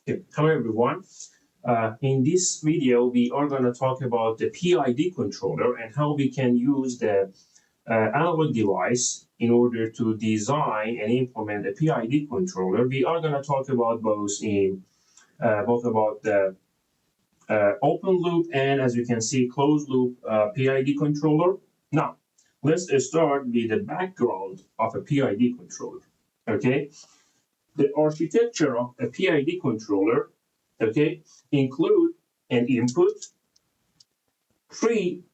Okay. Hello everyone. In this video, we are going to talk about the PID controller and how we can use the analog device in order to design and implement a PID controller. We are going to talk about both about the open loop and, as you can see, closed loop PID controller. Now, let's start with the background of a PID controller. Okay. The architecture of a PID controller, okay, include an input, three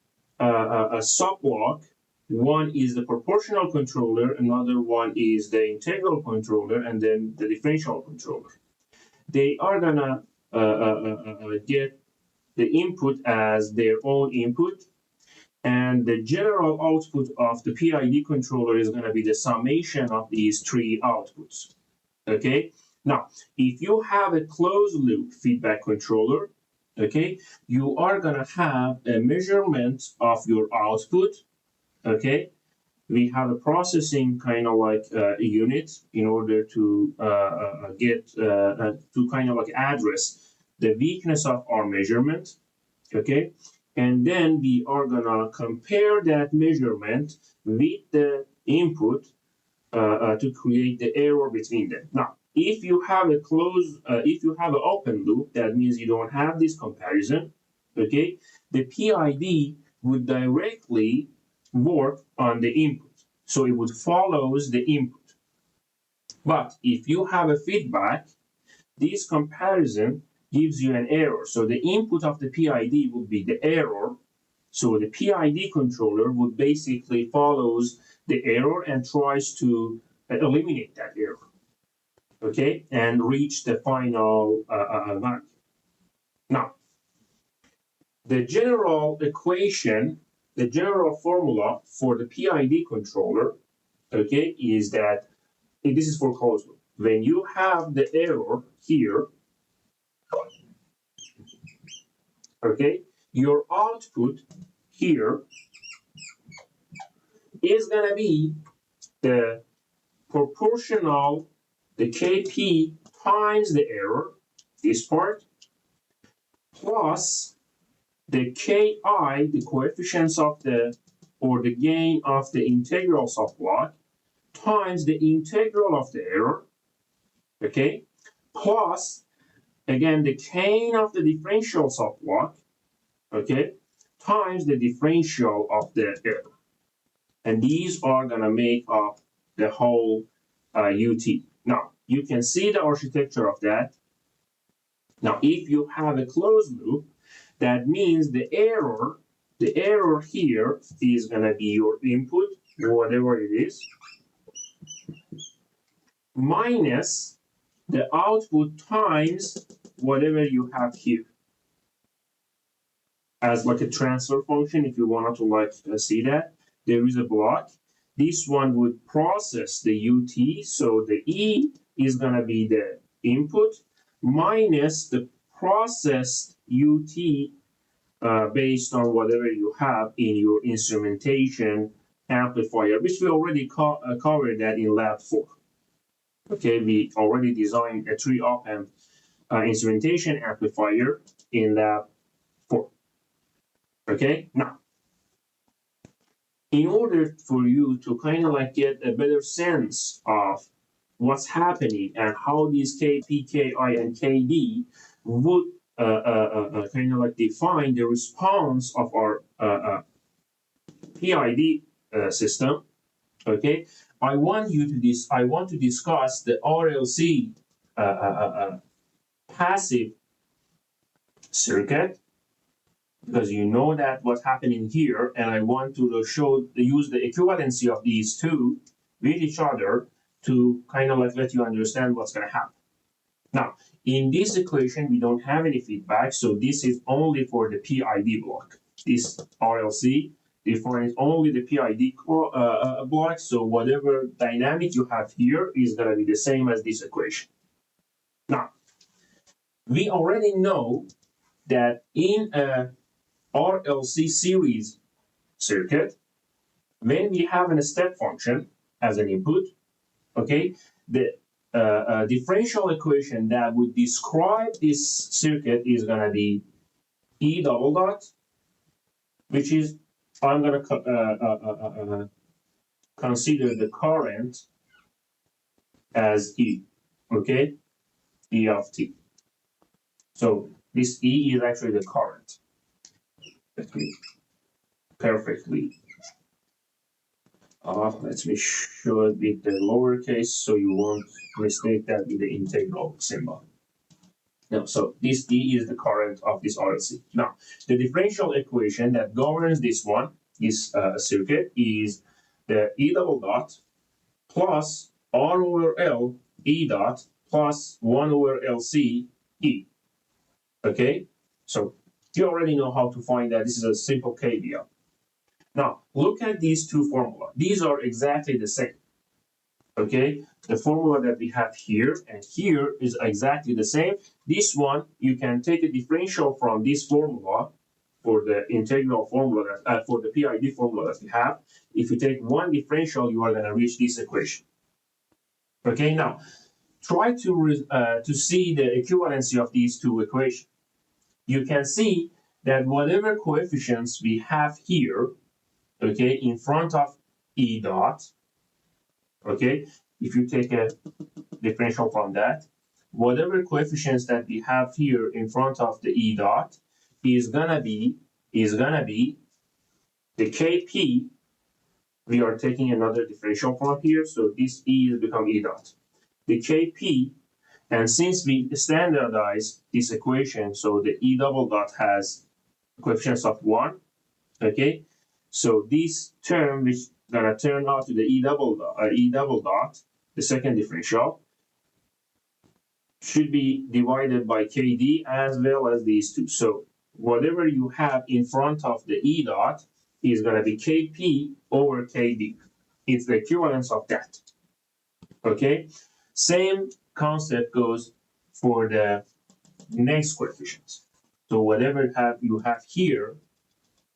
a sub-block. One is the proportional controller, another one is the integral controller, and then the differential controller. They are gonna get the input as their own input, and the general output of the PID controller is gonna be the summation of these three outputs. Okay, now if you have a closed loop feedback controller, okay, you are gonna have a measurement of your output. Okay, we have a processing kind of like a unit in order to get to kind of like address the weakness of our measurement. Okay, and then we are gonna compare that measurement with the input to create the error between them. Now, if you have an open loop, that means you don't have this comparison. Okay, the PID would directly work on the input, so it would follows the input. But if you have a feedback, this comparison gives you an error. So the input of the PID would be the error. So the PID controller would basically follows the error and tries to eliminate that error, okay, and reach the final value. Now, the general equation, the general formula for the PID controller, okay, is that this is for closed loop. When you have the error here, okay, your output here is going to be the proportional, the Kp times the error, this part, plus the Ki, the coefficients of the, or the gain of the integral subblock, times the integral of the error, okay, plus, again, the gain of the differential subblock, okay, times the differential of the error. And these are going to make up the whole UT. Now, you can see the architecture of that. Now, if you have a closed loop, that means the error here is going to be your input, whatever it is, minus the output times whatever you have here. As like a transfer function, if you wanted to like see that, there is a block. This one would process the UT, so the E is going to be the input minus the processed UT based on whatever you have in your instrumentation amplifier, which we already covered that in lab 4. Okay, we already designed a 3 op-amp instrumentation amplifier in lab 4. Okay, now, in order for you to kind of like get a better sense of what's happening and how these Kp, Ki, and Kd would kind of like define the response of our PID system, okay, I want to discuss the RLC passive circuit, because you know that what's happening here, and I want to use the equivalency of these two with each other to kind of like let you understand what's going to happen. Now, in this equation, we don't have any feedback, so this is only for the PID block. This RLC defines only the PID block, so whatever dynamic you have here is going to be the same as this equation. Now, we already know that in a RLC series circuit, when we have a step function as an input, okay, the differential equation that would describe this circuit is going to be E double dot, which is, I'm going to consider the current as E, okay? E of t. So this E is actually the current. Let me perfectly let me show it with the lowercase so you won't mistake that with the integral symbol. No, so this E is the current of this RLC. Now, the differential equation that governs this one, this circuit, is the E double dot plus R over L E dot plus 1 over LC E. Okay, so you already know how to find that. This is a simple KVL. Now, look at these two formulas. These are exactly the same. Okay, the formula that we have here and here is exactly the same. This one, you can take a differential from this formula for the integral formula, for the PID formula that we have. If you take one differential, you are going to reach this equation. Okay, now try to see the equivalency of these two equations. You can see that whatever coefficients we have here, okay, in front of E dot, okay, if you take a differential from that, whatever coefficients that we have here in front of the E dot is gonna be the Kp. We are taking another differential from here, so this E is become E dot. The Kp, and since we standardize this equation, so the E double dot has coefficients of 1, okay? So this term, which is gonna turn out to the E double dot, the second differential, should be divided by Kd as well as these two. So whatever you have in front of the E dot is gonna be Kp over Kd. It's the equivalence of that. Okay? Same concept goes for the next coefficients. So whatever you have here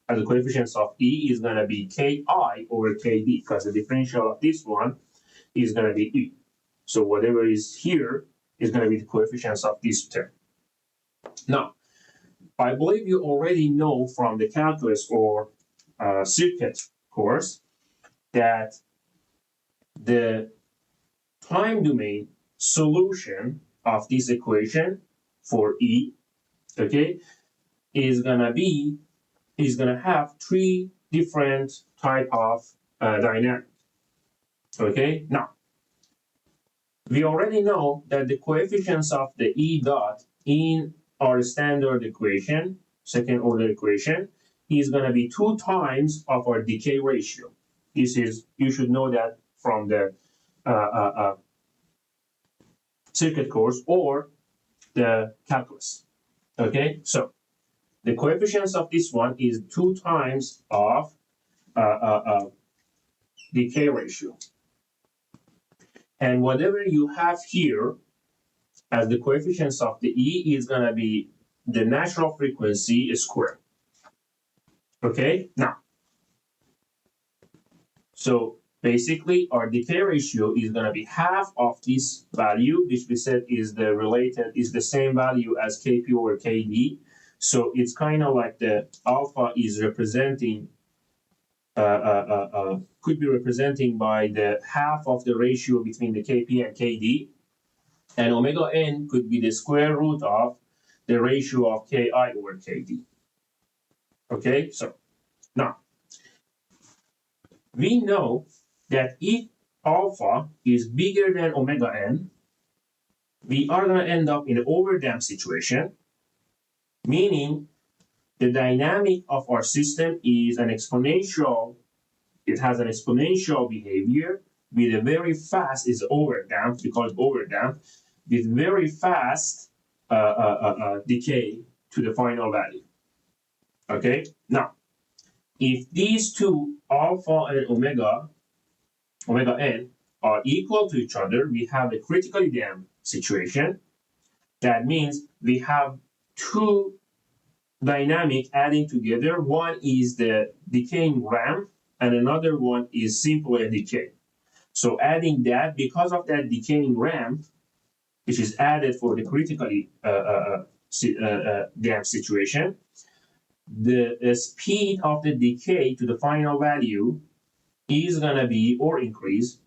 as the coefficients of E is going to be Ki over Kd, because the differential of this one is going to be E. So whatever is here is going to be the coefficients of this term. Now, I believe you already know from the calculus or circuit course that the time domain solution of this equation for E, okay, is gonna have three different type of dynamic. Okay, now we already know that the coefficients of the E dot in our standard equation, second order equation, is gonna be 2 times of our decay ratio. This is, you should know that from the circuit course or the calculus. Okay, so the coefficients of this one is 2 times of decay ratio. And whatever you have here as the coefficients of the E is going to be the natural frequency squared. Okay, now, so basically our decay ratio is going to be half of this value, which we said is the same value as Kp over Kd. So it's kind of like the alpha is representing could be representing by the half of the ratio between the Kp and Kd, and omega n could be the square root of the ratio of Ki over Kd. Okay, so now we know that if alpha is bigger than omega n, we are going to end up in an overdamped situation, meaning the dynamic of our system is an exponential. It has an exponential behavior with a very fast, is overdamped, we call it overdamped, with very fast decay to the final value. Okay, now, if these two, alpha and omega n, are equal to each other, we have a critically damped situation. That means we have two dynamic adding together. One is the decaying ramp, and another one is simply a decay. So adding that, because of that decaying ramp, which is added for the critically damped situation, the speed of the decay to the final value is going to be, or increase,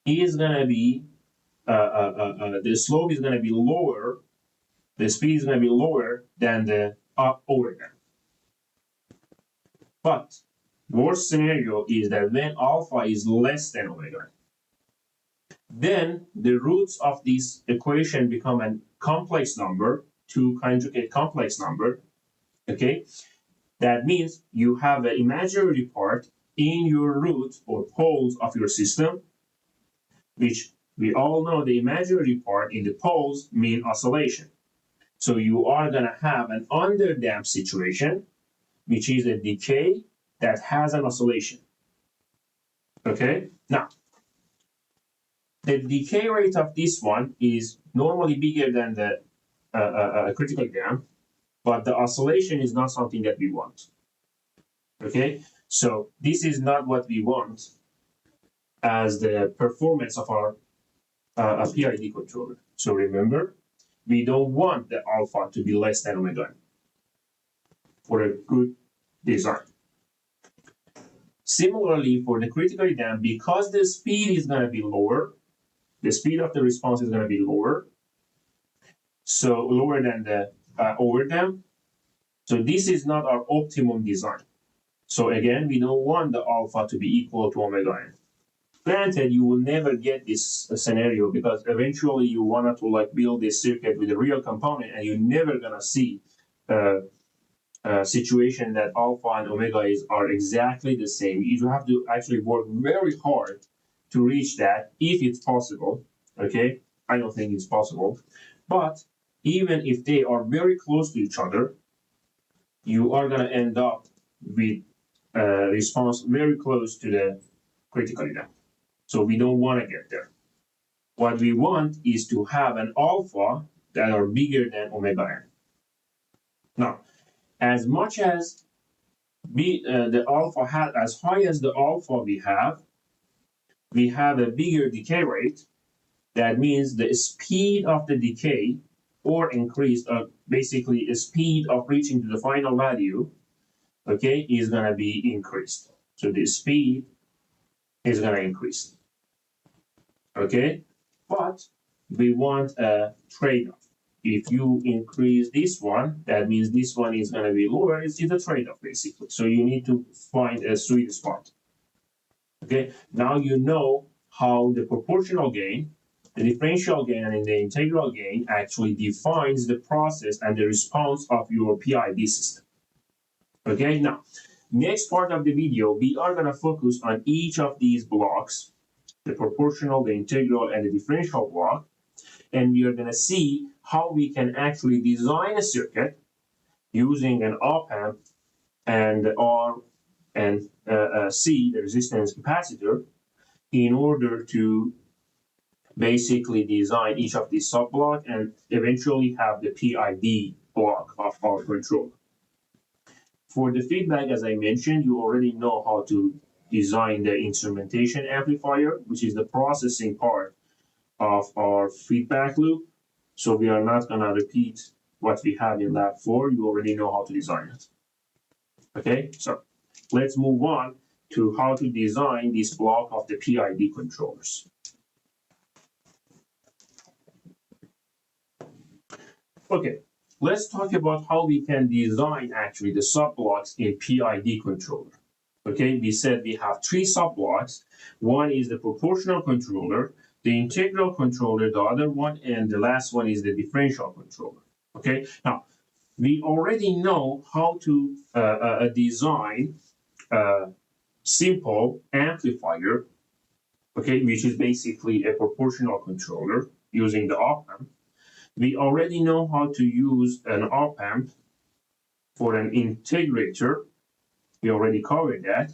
is going to be, the slope is going to be lower, the speed is going to be lower than the overdamp. But worst scenario is that when alpha is less than omega, then the roots of this equation become a complex number, two conjugate complex number, okay? That means you have an imaginary part in your roots or poles of your system, which we all know the imaginary part in the poles mean oscillation. So you are going to have an underdamped situation, which is a decay that has an oscillation. Okay? Now, the decay rate of this one is normally bigger than the critical damp, but the oscillation is not something that we want. Okay? So this is not what we want as the performance of our PID controller. So remember, we don't want the alpha to be less than omega n for a good design. Similarly, for the critically damped, because the speed is going to be lower, the speed of the response is going to be lower, so lower than the overdamp. So this is not our optimum design. So again, we don't want the alpha to be equal to omega n. Granted, you will never get this scenario because eventually you want to like build this circuit with a real component, and you're never gonna see a situation that alpha and omega are exactly the same. You have to actually work very hard to reach that if it's possible. Okay, I don't think it's possible, but even if they are very close to each other, you are gonna end up with a response very close to the critically damped. So we don't want to get there. What we want is to have an alpha that are bigger than omega n. Now, as much as the alpha has, as high as the alpha we have a bigger decay rate. That means the speed of the decay or increased, basically a speed of reaching to the final value, okay, is going to be increased. So the speed is going to increase. Okay, but we want a trade-off. If you increase this one, that means this one is going to be lower. It's a trade-off basically. So you need to find a sweet spot. Okay, now you know how the proportional gain, the differential gain, and the integral gain actually defines the process and the response of your PID system. Okay, now next part of the video, we are going to focus on each of these blocks, the proportional, the integral, and the differential block, and we are going to see how we can actually design a circuit using an op-amp and R and C, the resistance capacitor, in order to basically design each of these sub-blocks and eventually have the PID block of our controller. For the feedback, as I mentioned, you already know how to design the instrumentation amplifier, which is the processing part of our feedback loop. So we are not going to repeat what we had in lab 4. You already know how to design it. Okay, so let's move on to how to design this block of the PID controllers. Okay, let's talk about how we can design actually the sub-blocks in PID controller. Okay, we said we have 3 sub-blocks. One is the proportional controller, the integral controller, the other one, and the last one is the differential controller. Okay, now we already know how to design a simple amplifier, okay, which is basically a proportional controller using the op-amp. We already know how to use an op-amp for an integrator. We already covered that.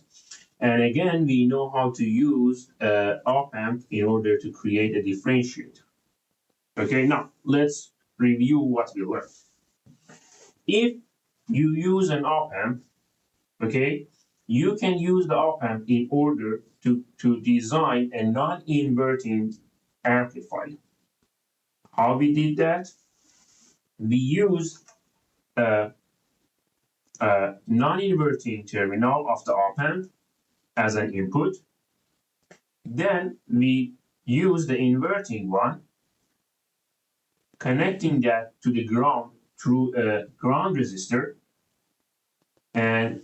And again, we know how to use an op-amp in order to create a differentiator. Okay, now let's review what we learned. If you use an op-amp, okay, you can use the op-amp in order to design a non-inverting amplifier. How we did that? We used a non-inverting terminal of the op-amp as an input. Then we use the inverting one, connecting that to the ground through a ground resistor and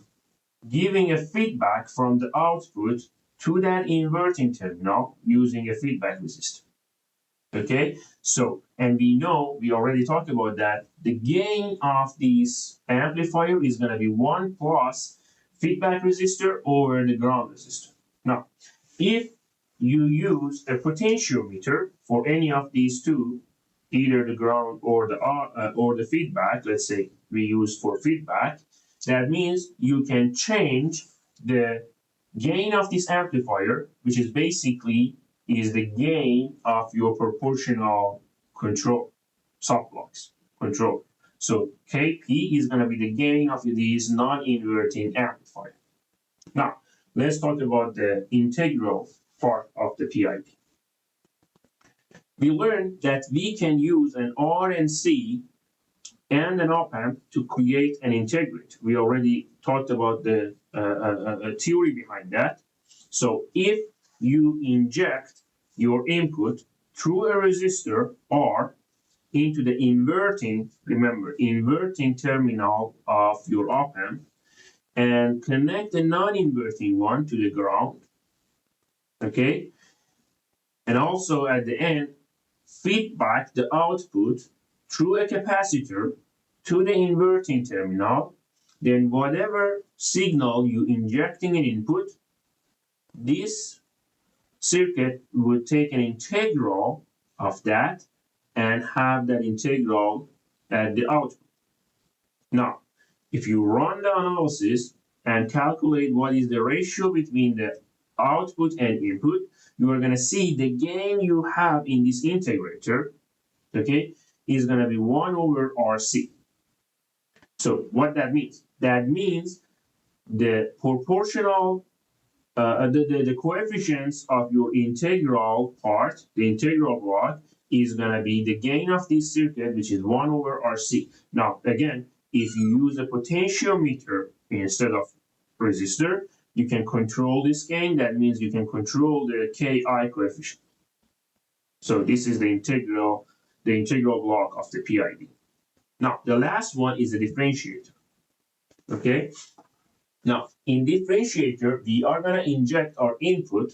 giving a feedback from the output to that inverting terminal using a feedback resistor. Okay, so, and we know, we already talked about that, the gain of this amplifier is going to be 1 plus feedback resistor over the ground resistor. Now, if you use a potentiometer for any of these two, either the ground or the feedback, let's say we use for feedback, that means you can change the gain of this amplifier, which is basically is the gain of your proportional control subblocks control. So Kp is going to be the gain of these non-inverting amplifier. Now let's talk about the integral part of the PID. We learned that we can use an RNC and an op-amp to create an integrator. We already talked about the theory behind that. So if you inject your input through a resistor or into the inverting, remember, inverting terminal of your op-amp and connect the non-inverting one to the ground, okay? And also at the end, feedback the output through a capacitor to the inverting terminal, then whatever signal you injecting an input, this circuit would take an integral of that and have that integral at the output. Now, if you run the analysis and calculate what is the ratio between the output and input, you are going to see the gain you have in this integrator, okay, is going to be 1 over RC. So what that means? That means the proportional, the coefficients of your integral part, the integral block, is going to be the gain of this circuit, which is 1 over RC. Now, again, if you use a potentiometer instead of resistor, you can control this gain. That means you can control the Ki coefficient. So this is the integral block of the PID. Now, the last one is the differentiator. Okay? Now, in differentiator, we are going to inject our input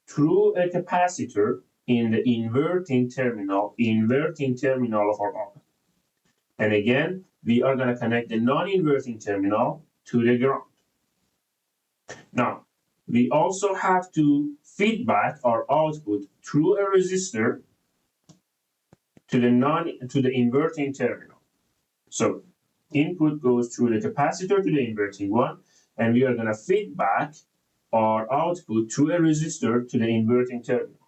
through a capacitor in the inverting terminal of our op-amp. And again, we are going to connect the non-inverting terminal to the ground. Now, we also have to feedback our output through a resistor to the inverting terminal. So input goes through the capacitor to the inverting one, and we are going to feedback our output through a resistor to the inverting terminal.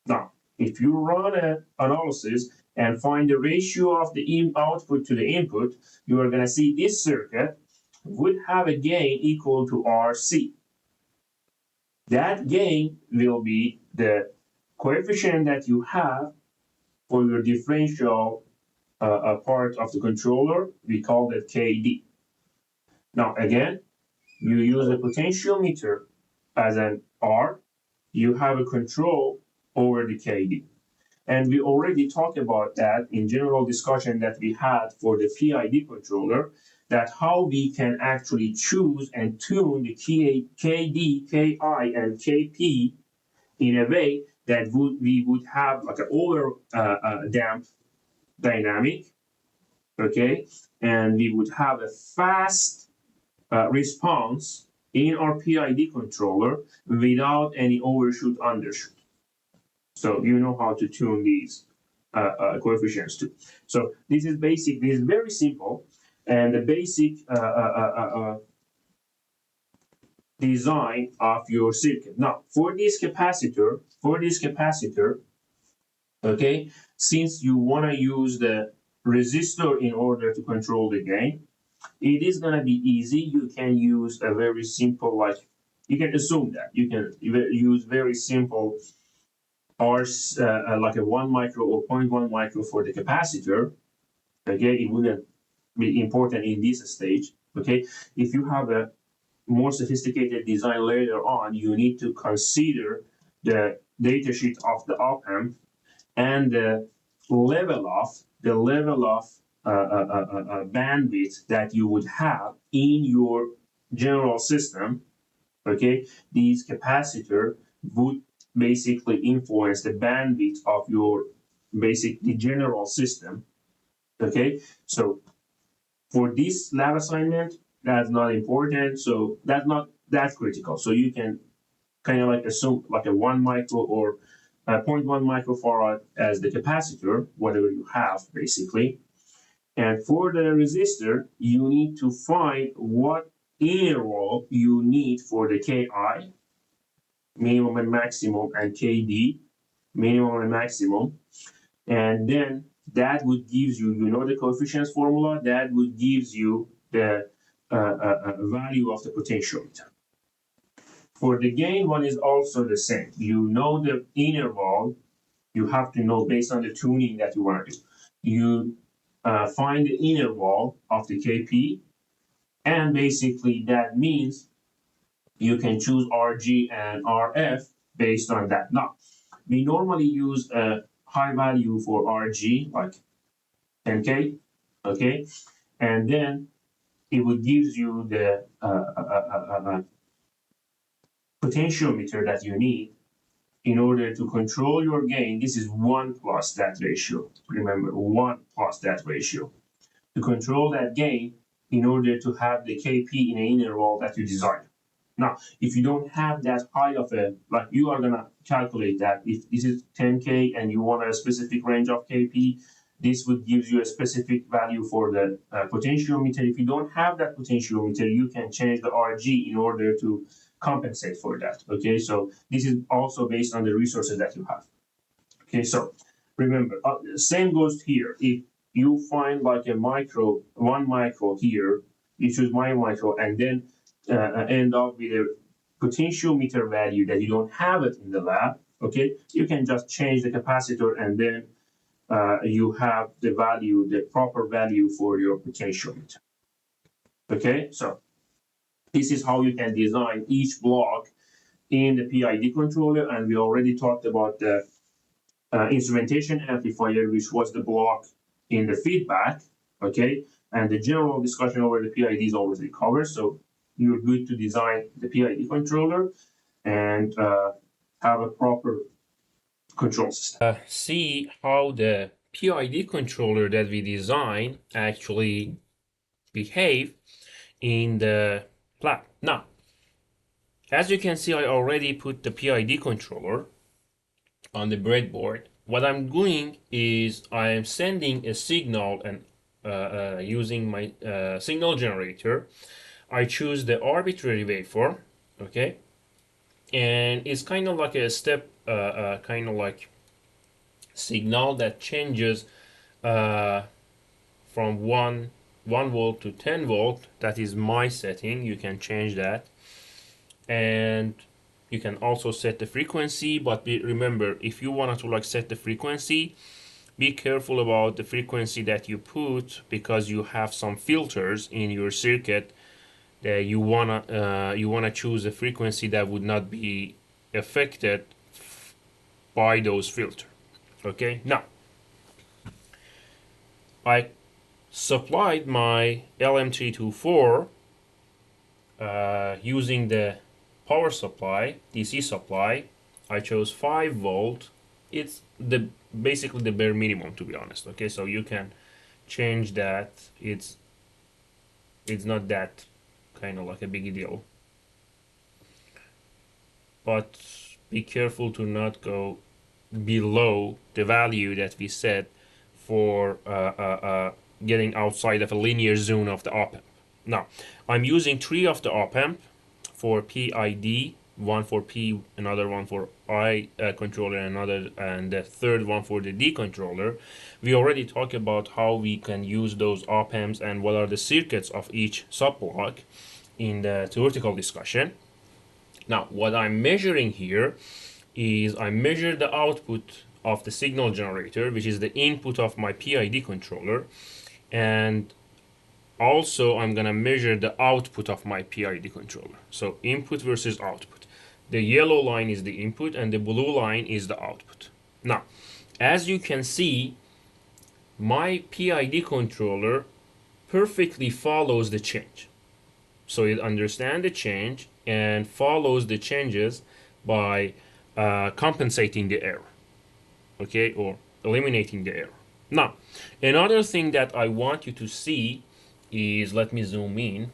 Now, if you run an analysis and find the ratio of the output to the input, you are going to see this circuit would have a gain equal to RC. That gain will be the coefficient that you have for your differential part of the controller. We call that KD. Now, again, you use a potentiometer as an R, you have a control over the KD. And we already talked about that in general discussion that we had for the PID controller, that how we can actually choose and tune the KD, KI, and KP in a way that we would have like an over damp dynamic, okay? And we would have a fast response in our PID controller without any overshoot, undershoot. So you know how to tune these coefficients too. So this is basic. This is very simple, and the basic design of your circuit. Now, for this capacitor, okay, since you want to use the resistor in order to control the gain, it is going to be easy. You can use a very simple, like, you can assume that you can use very simple are like a 1 micro or 0.1 micro for the capacitor, okay, it wouldn't be important in this stage, okay. If you have a more sophisticated design later on, you need to consider the datasheet of the op amp and the level of bandwidth that you would have in your general system. Okay, these capacitor would basically influence the bandwidth of your the general system. Okay, so for this lab assignment, that's not important. So that's not that critical. So you can kind of like assume like a 1 micro or 0.1 microfarad as the capacitor, whatever you have basically. And for the resistor, you need to find what interval you need for the Ki, minimum and maximum, and Kd, minimum and maximum. And then that would gives you, the coefficients formula, that would gives you the value of the potentiometer. For the gain, one is also the same. You know the interval, you have to know based on the tuning that you want to do. You find the interval of the Kp, and basically that means you can choose Rg and Rf based on that. Now, we normally use a high value for Rg, like 10K, okay? And then it would gives you the potentiometer that you need in order to control your gain. This is 1 plus that ratio. Remember, 1 plus that ratio. To control that gain in order to have the Kp in an interval that you desire. Now, if you don't have that high of a, like you are gonna calculate that. If this is 10K and you want a specific range of Kp, this would give you a specific value for the potentiometer. If you don't have that potentiometer, you can change the Rg in order to compensate for that. Okay, so this is also based on the resources that you have. Okay, so remember, same goes here. If you find like a micro, 1 micro here, you choose my micro, and then end up with a potentiometer value that you don't have it in the lab. Okay, you can just change the capacitor, and then you have the value, the proper value for your potentiometer. Okay, so this is how you can design each block in the PID controller, and we already talked about the instrumentation amplifier, which was the block in the feedback, okay? And the general discussion over the PID is already covered, so you're good to design the PID controller and have a proper control system. See how the PID controller that we design actually behave in the lab. Now, as you can see, I already put the PID controller on the breadboard. What I'm doing is I am sending a signal and using my signal generator. I choose the arbitrary waveform, okay, and it's kind of like a step, kind of like signal that changes uh, from 1 volt to 10 volt. That is my setting. You can change that, and you can also set the frequency. But remember, if you wanted to like set the frequency, be careful about the frequency that you put, because you have some filters in your circuit that you wanna choose a frequency that would not be affected by those filters. Okay, now I supplied my LM324 using the power supply, DC supply. I chose 5 volt. It's the basically the bare minimum, to be honest. Okay, so you can change that. It's not that kind of like a big deal, but be careful to not go below the value that we set for getting outside of a linear zone of the op amp. Now, I'm using 3 of the op amp for PID, one for P, another one for I controller, and the third one for the D controller. We already talked about how we can use those op amps and what are the circuits of each subblock in the theoretical discussion. Now, what I'm measuring here is I measure the output of the signal generator, which is the input of my PID controller, and also I'm gonna measure the output of my PID controller. So input versus output. The yellow line is the input and the blue line is the output. Now, as you can see, my PID controller perfectly follows the change. So it understands the change and follows the changes by compensating the error, okay, or eliminating the error. Now, another thing that I want you to see is, let me zoom in.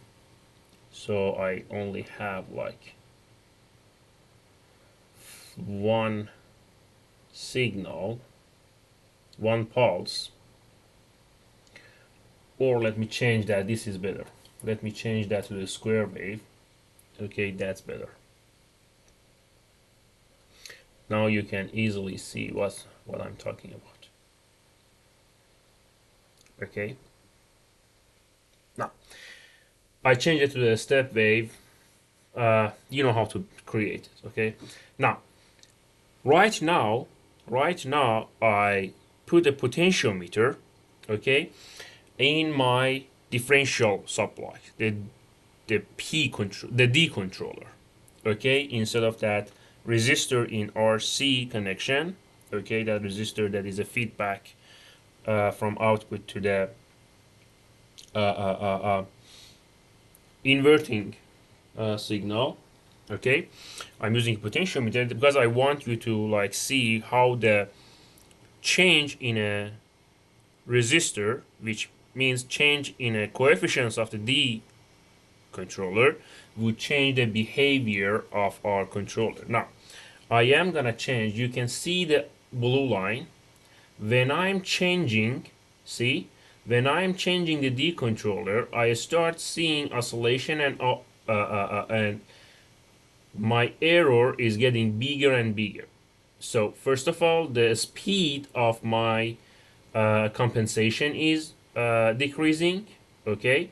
So I only have like one signal, one pulse, or let me change that. This is better. Let me change that to the square wave. Okay, that's better. Now you can easily see what I'm talking about. Okay. Now I change it to the step wave. You know how to create it. Okay. Now, right now, right now, I put a potentiometer. Okay, in my differential supply, the D controller. Okay, instead of that resistor in RC connection. Okay, that resistor that is a feedback from output to the inverting signal. Okay, I'm using potentiometer because I want you to like see how the change in a resistor, which means change in a coefficients of the D controller, would change the behavior of our controller. Now, I am gonna change. You can see the blue line. When I'm changing, see, when I'm changing the D controller, I start seeing oscillation and my error is getting bigger and bigger. So first of all, the speed of my compensation is decreasing, okay?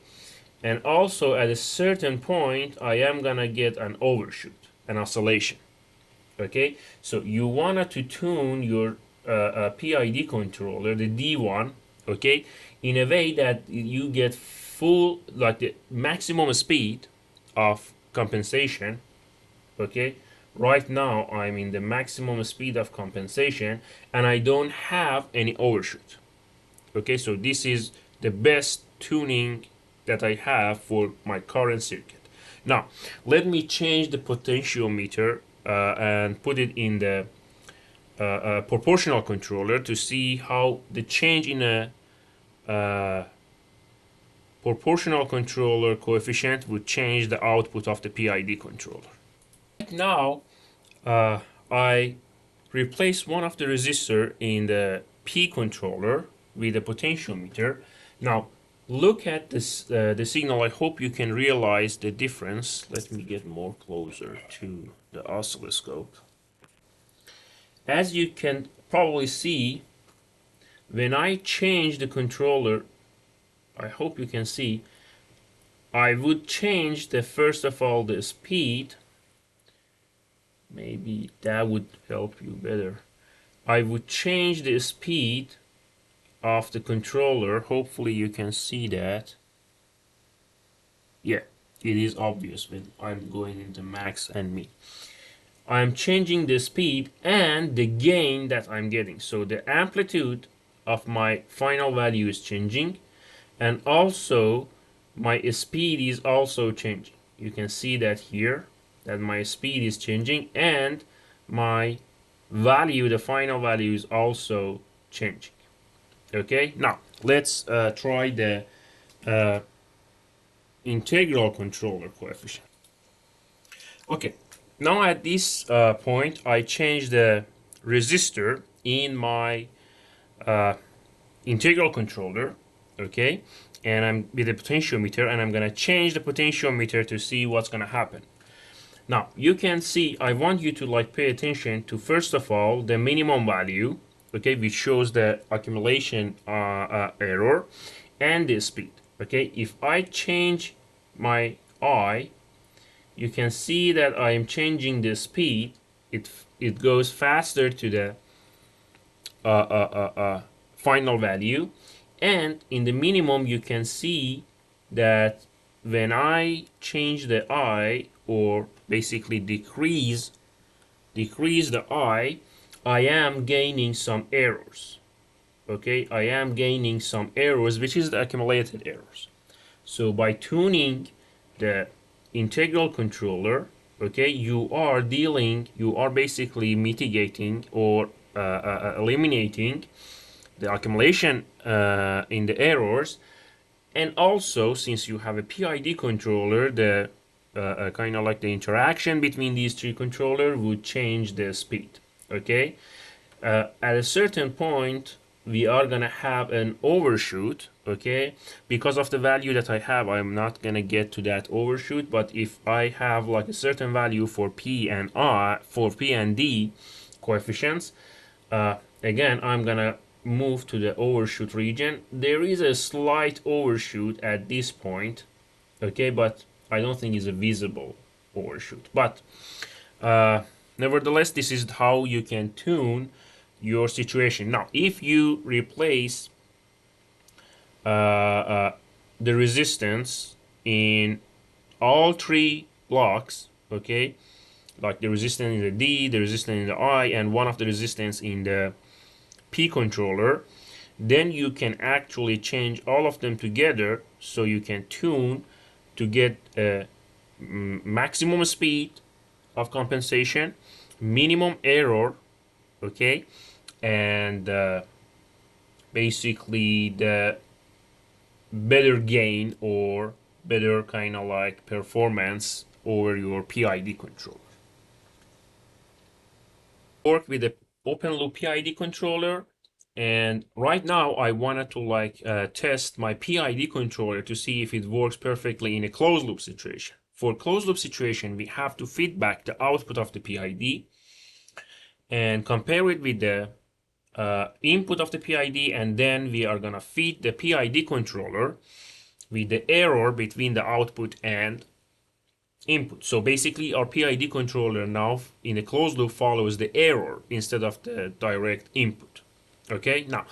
And also at a certain point, I am gonna get an overshoot, an oscillation, okay? So you wanna to tune your PID controller, the D1, okay, in a way that you get full, like the maximum speed of compensation, okay. Right now I'm in the maximum speed of compensation and I don't have any overshoot, okay. So this is the best tuning that I have for my current circuit. Now let me change the potentiometer and put it in the proportional controller to see how the change in a uh, proportional controller coefficient would change the output of the PID controller. Right now uh, I replace one of the resistor in the P controller with a potentiometer. Now look at this the signal. I hope you can realize the difference. Let me get more closer to the oscilloscope. As you can probably see, when I change the controller, I hope you can see, I would change the first of all the speed. Maybe that would help you better. I would change the speed of the controller. Hopefully you can see that. Yeah, it is obvious when I'm going into max and min. I'm changing the speed and the gain that I'm getting. So the amplitude of my final value is changing, and also my speed is also changing. You can see that here, that my speed is changing and my value, the final value, is also changing. Okay, now let's try the uh, integral controller coefficient. Okay, now at this point I change the resistor in my uh, integral controller, okay, and I'm with the potentiometer and I'm gonna change the potentiometer to see what's gonna happen. Now you can see I want you to like pay attention to first of all the minimum value, okay, which shows the accumulation error and the speed. Okay, if I change my I, you can see that I am changing the speed. It it goes faster to the final value. And in the minimum, you can see that when I change the I, or basically decrease the I am gaining some errors. Okay, I am gaining some errors, which is the accumulated errors. So by tuning the integral controller, okay, you are basically mitigating or eliminating the accumulation in the errors. And also, since you have a PID controller, the kind of like the interaction between these three controllers would change the speed. Okay, at a certain point, we are gonna have an overshoot. Okay, because of the value that I have, I'm not gonna get to that overshoot. But if I have like a certain value for P and D coefficients, again, I'm gonna move to the overshoot region. There is a slight overshoot at this point, okay, but I don't think it's a visible overshoot. But nevertheless, this is how you can tune your situation. Now, if you replace the resistance in all three blocks, okay, like the resistance in the D, the resistance in the I, and one of the resistance in the P controller, then you can actually change all of them together so you can tune to get a maximum speed of compensation, minimum error, okay, and basically the better gain or better kind of like performance over your PID controller. Work with the open loop PID controller, and right now I wanted to like test my PID controller to see if it works perfectly in a closed loop situation. For closed loop situation, we have to feedback the output of the PID and compare it with the input of the PID, and then we are gonna feed the PID controller with the error between the output and input. So basically our PID controller now in a closed loop follows the error instead of the direct input. Okay, now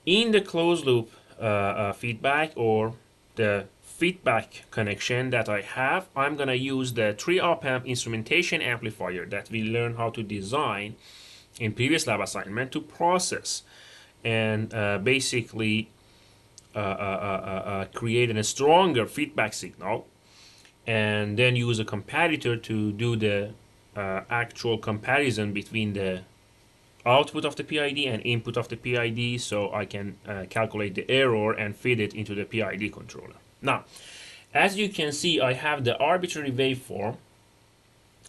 in the closed loop feedback or the feedback connection that I have, I'm gonna use the 3 op amp instrumentation amplifier that we learned how to design in previous lab assignment to process and basically create a stronger feedback signal, and then use a comparator to do the actual comparison between the output of the PID and input of the PID, so I can calculate the error and feed it into the PID controller. Now, as you can see, I have the arbitrary waveform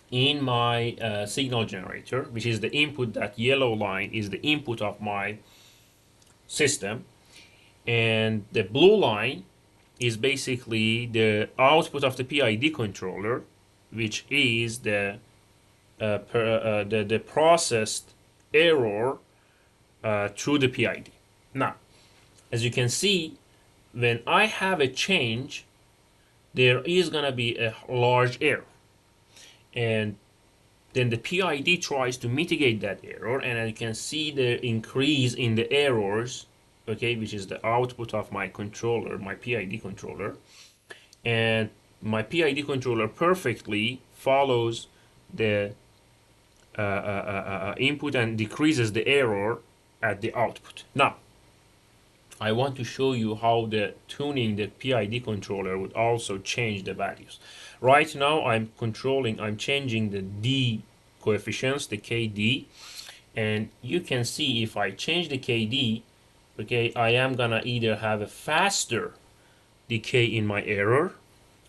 in my signal generator, which is the input. That yellow line is the input of my system, and the blue line is basically the output of the PID controller, which is the processed error through the PID. Now, as you can see, when I have a change, there is gonna be a large error, and then the PID tries to mitigate that error, and you can see the increase in the errors, okay, which is the output of my controller, my PID controller, and my PID controller perfectly follows the input and decreases the error at the output. Now, I want to show you how the tuning the PID controller would also change the values. Right now, I'm changing the D coefficients, the KD, and you can see if I change the KD, okay, I am gonna either have a faster decay in my error,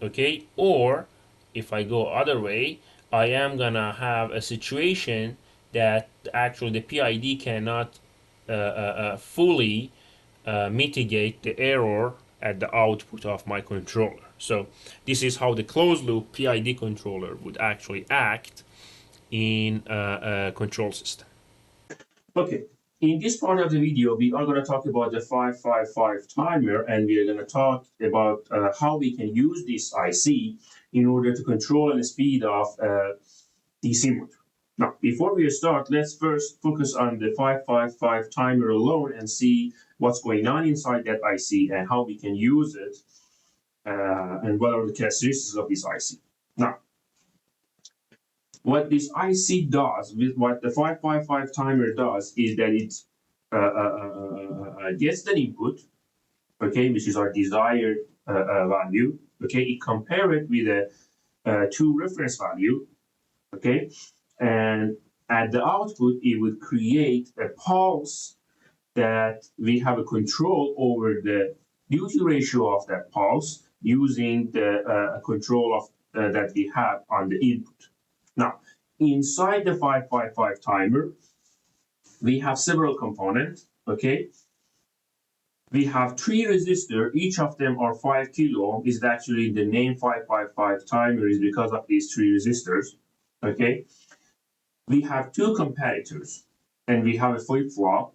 okay, or if I go other way, I am gonna have a situation that actually the PID cannot fully mitigate the error at the output of my controller. So this is how the closed loop PID controller would actually act in a control system. Okay, in this part of the video, we are going to talk about the 555 timer, and we are going to talk about how we can use this IC in order to control and speed of DC motor. Now, before we start, let's first focus on the 555 timer alone and see what's going on inside that IC and how we can use it and what are the characteristics of this IC. Now, what this IC does, what the 555 timer does, is that it gets an input, okay, which is our desired value, okay, it compare it with a two reference value, okay, and at the output it would create a pulse that we have a control over the duty ratio of that pulse using the control of that we have on the input. Now, inside the 555 timer, we have several components, okay? We have three resistors, each of them are 5 kilo. Is actually the name 555 timer is because of these three resistors, okay? We have two comparators, and we have a flip-flop,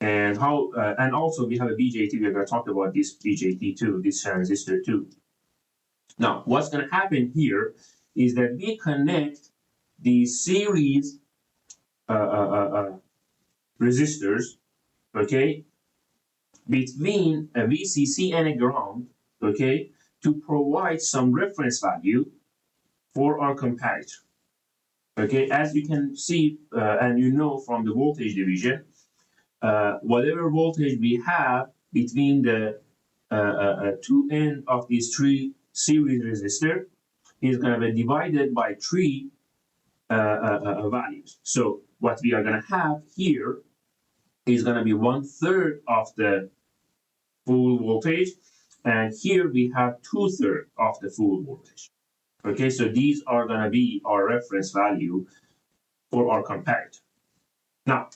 and also we have a BJT. We're going to talk about this BJT too, this transistor too. Now, what's going to happen here is that we connect the series resistors, okay, between a VCC and a ground, okay, to provide some reference value for our comparator. Okay, as you can see and you know from the voltage division, whatever voltage we have between the two ends of these three series resistor is going to be divided by three values. So what we are going to have here is going to be 1/3 of the full voltage, and here we have 2/3 of the full voltage. Okay, so these are going to be our reference value for our comparator. Now,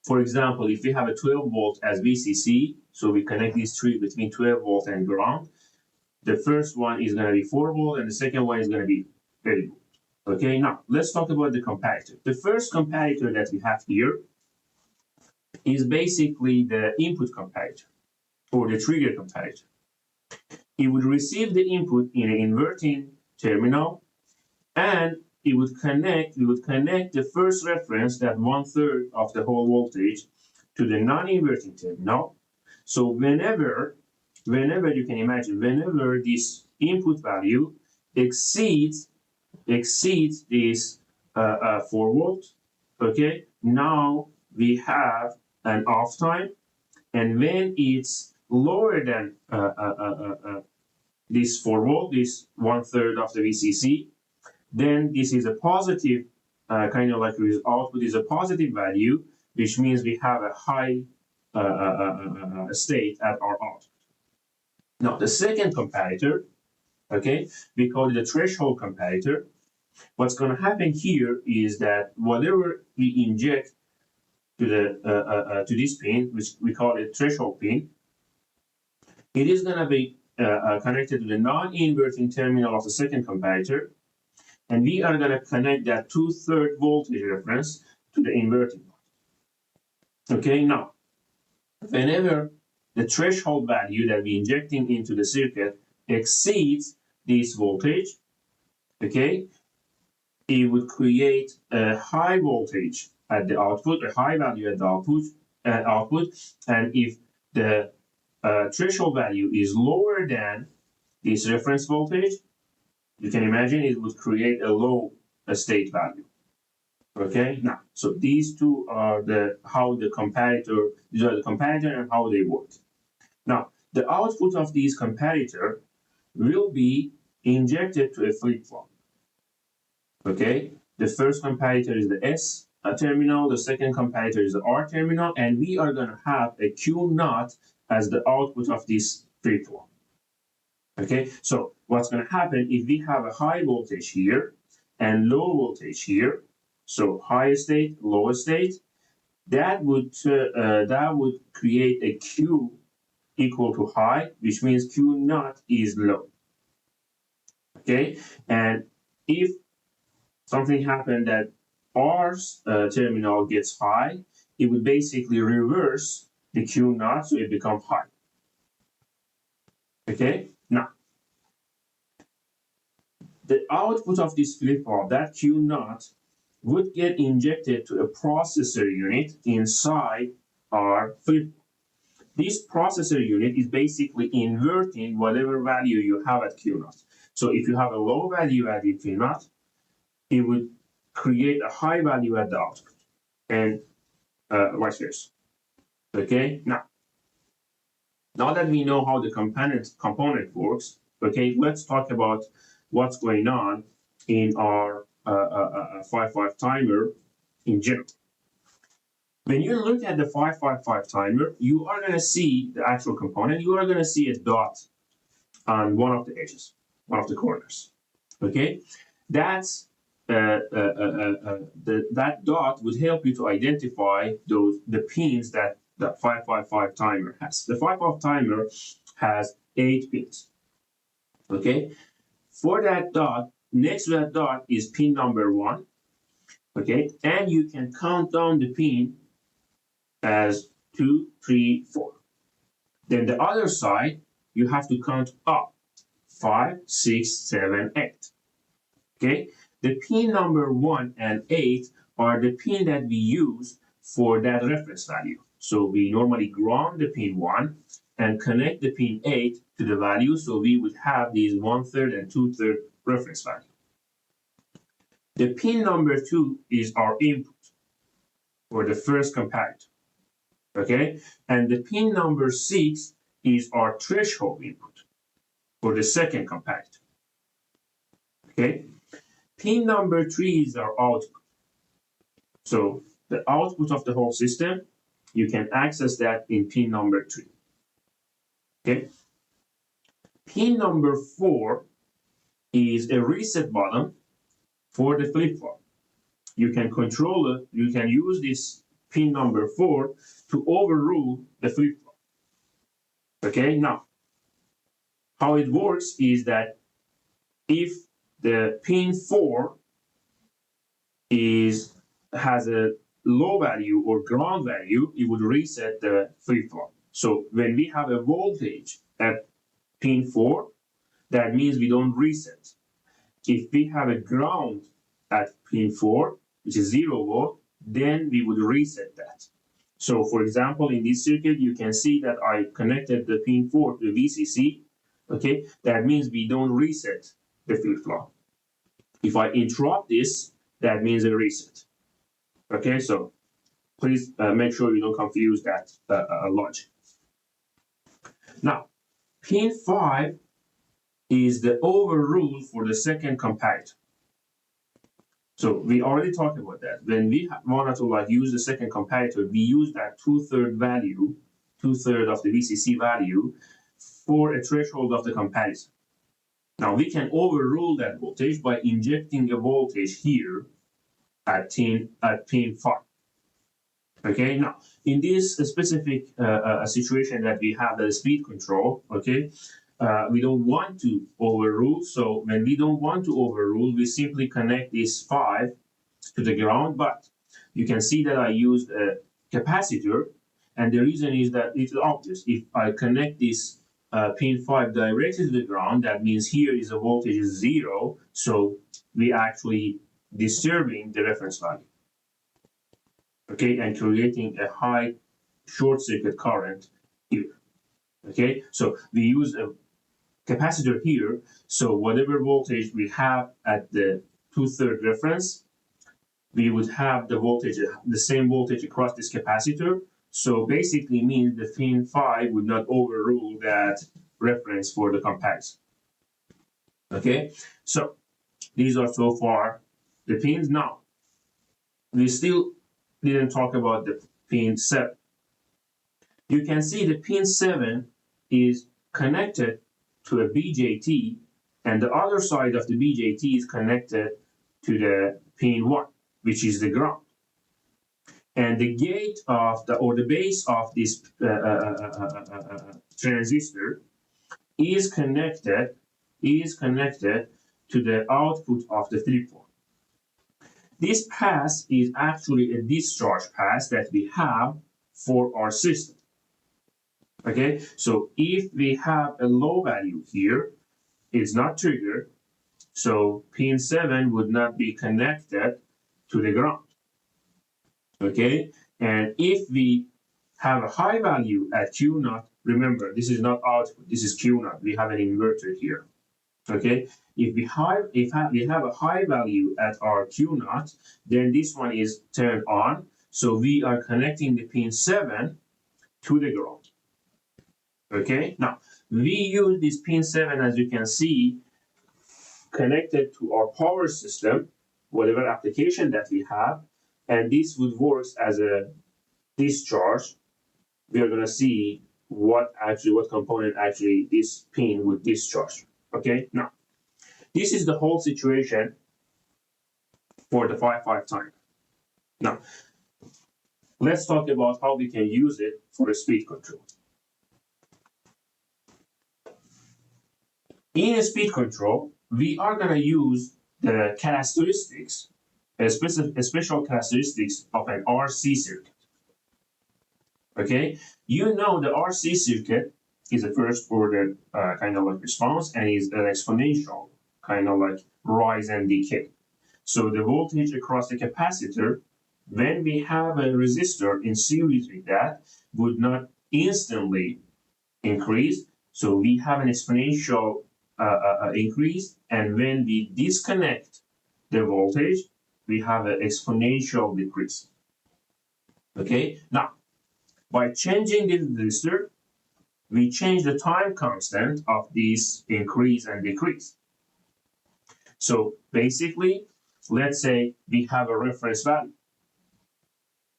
for example, if we have a 12 volt as VCC, so we connect these three between 12 volt and ground, the first one is going to be 4 volt and the second one is going to be 8 volt. Okay, now let's talk about the comparator. The first comparator that we have here is basically the input comparator or the trigger comparator. It would receive the input in an inverting terminal, and we would connect the first reference, that 1/3 of the whole voltage, to the non-inverting terminal. So whenever you can imagine, whenever this input value exceeds this 4 volt, okay, now we have an off time, and when it's lower than this 4 volt, this 1/3 of the VCC, then this is a positive kind of like output is a positive value, which means we have a high state at our output. Now, the second comparator, okay, we call it the threshold comparator. What's going to happen here is that whatever we inject to the to this pin, which we call it threshold pin, it is going to be connected to the non-inverting terminal of the second comparator, and we are going to connect that 2/3 voltage reference to the inverting one. Okay, now, whenever the threshold value that we're injecting into the circuit exceeds this voltage, okay, it would create a high voltage at the output, a high value at the output, and if the threshold value is lower than this reference voltage, you can imagine it would create a low state value. Okay, now, so these two are these are the comparator and how they work. Now, the output of these comparator will be injected to a flip-flop. Okay, the first comparator is the S terminal, the second comparator is the R terminal, and we are going to have a Q naught as the output of this flip-flop. Okay, so what's going to happen if we have a high voltage here and low voltage here, so high state, low state, that would create a Q equal to high, which means Q naught is low. Okay, and if something happened that R terminal gets high, it would basically reverse the Q naught, so it becomes high. Okay, now the output of this flip-flop, that Q naught, would get injected to a processor unit inside our flip. This processor unit is basically inverting whatever value you have at Q0. So if you have a low value at Q0, it would create a high value at the output, and vice versa. Okay, now that we know how the component works, okay, let's talk about what's going on in our 5-5 timer in general. When you look at the 5-5-5 timer, you are going to see the actual component. You are going to see a dot on one of the edges, one of the corners. Okay, that's that dot would help you to identify the pins that the 5-5-5 timer has. The 5-5 timer has 8 pins. Okay, for that dot, next to that dot is pin number 1. Okay, and you can count down the pin as 2, 3, 4. Then the other side, you have to count up 5, 6, 7, 8. Okay, the pin number 1 and 8 are the pin that we use for that reference value. So we normally ground the pin 1 and connect the pin 8 to the value, so we would have these 1/3 and 2/3 reference value. The pin number 2 is our input for the first comparator. Okay, and the pin number 6 is our threshold input for the second comparator. Okay, pin number 3 is our output. So the output of the whole system, you can access that in pin number 3. Okay, pin number 4 is a reset button for the flip-flop. You can control it, you can use this pin number 4 to overrule the flip-flop. Okay, now how it works is that if the pin 4 has a low value or ground value, it would reset the flip-flop. So when we have a voltage at pin 4, that means we don't reset. If we have a ground at pin 4, which is 0 volt, then we would reset that. So for example, in this circuit, you can see that I connected the pin 4 to VCC. Okay, that means we don't reset the flip-flop. If I interrupt this, that means a reset. Okay, so please make sure you don't confuse that logic. Now, pin 5 is the overrule for the second comparator. So we already talked about that. When we wanted to use the second comparator, we use that 2/3 value, 2/3 of the VCC value for a threshold of the comparison. Now we can overrule that voltage by injecting a voltage here at pin 5. Okay, now in this specific situation that we have the speed control, okay, we don't want to overrule. So when we don't want to overrule, we simply connect this 5 to the ground. But you can see that I used a capacitor, and the reason is that it's obvious. If I connect this pin 5 directly to the ground, that means here is a voltage is 0, so we actually disturbing the reference value. Okay, and creating a high short circuit current here. Okay, so we use a capacitor here, so whatever voltage we have at the 2/3 reference, we would have the same voltage across this capacitor. So basically means the pin 5 would not overrule that reference for the comparison. Okay, so these are so far the pins. Now we still didn't talk about the pin 7. You can see the pin 7 is connected to a BJT, and the other side of the BJT is connected to the pin 1, which is the ground. And the gate of the base of this transistor is connected to the output of the flip-flop. This path is actually a discharge path that we have for our system. Okay, so if we have a low value here, it's not triggered, so pin 7 would not be connected to the ground. Okay, and if we have a high value at Q naught, remember this is not output, this is Q naught. We have an inverter here. Okay, if we have a high value at our Q naught, then this one is turned on. So we are connecting the pin 7 to the ground. Okay, now we use this pin 7, as you can see, connected to our power system, whatever application that we have, and this would work as a discharge. We are going to see what component actually this pin would discharge. Okay, now this is the whole situation for the 5-5 time. Now let's talk about how we can use it for a speed control. In a speed control, we are going to use the characteristics, special characteristics of an RC circuit. Okay, you know the RC circuit is a first order kind of like response and is an exponential kind of like rise and decay. So the voltage across the capacitor, when we have a resistor in series with that, would not instantly increase. So we have an exponential increase, and when we disconnect the voltage, we have an exponential decrease. Okay, now by changing this resistor, we change the time constant of this increase and decrease. So basically, let's say we have a reference value.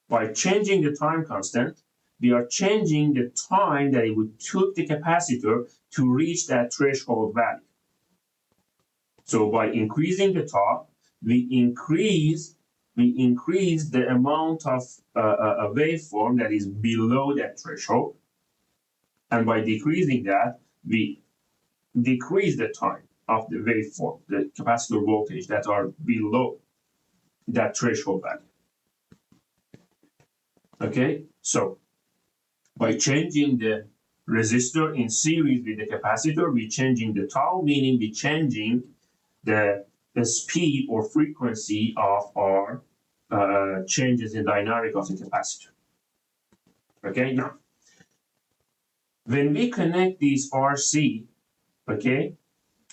By changing the time constant, we are changing the time that it would take the capacitor to reach that threshold value. So by increasing the top, we increase the amount of a waveform that is below that threshold. And by decreasing that, we decrease the time of the waveform, the capacitor voltage that are below that threshold value. Okay, so by changing the resistor in series with the capacitor, we're changing the tau, meaning we're changing the speed or frequency of our changes in dynamic of the capacitor. Okay, now when we connect these RC, okay,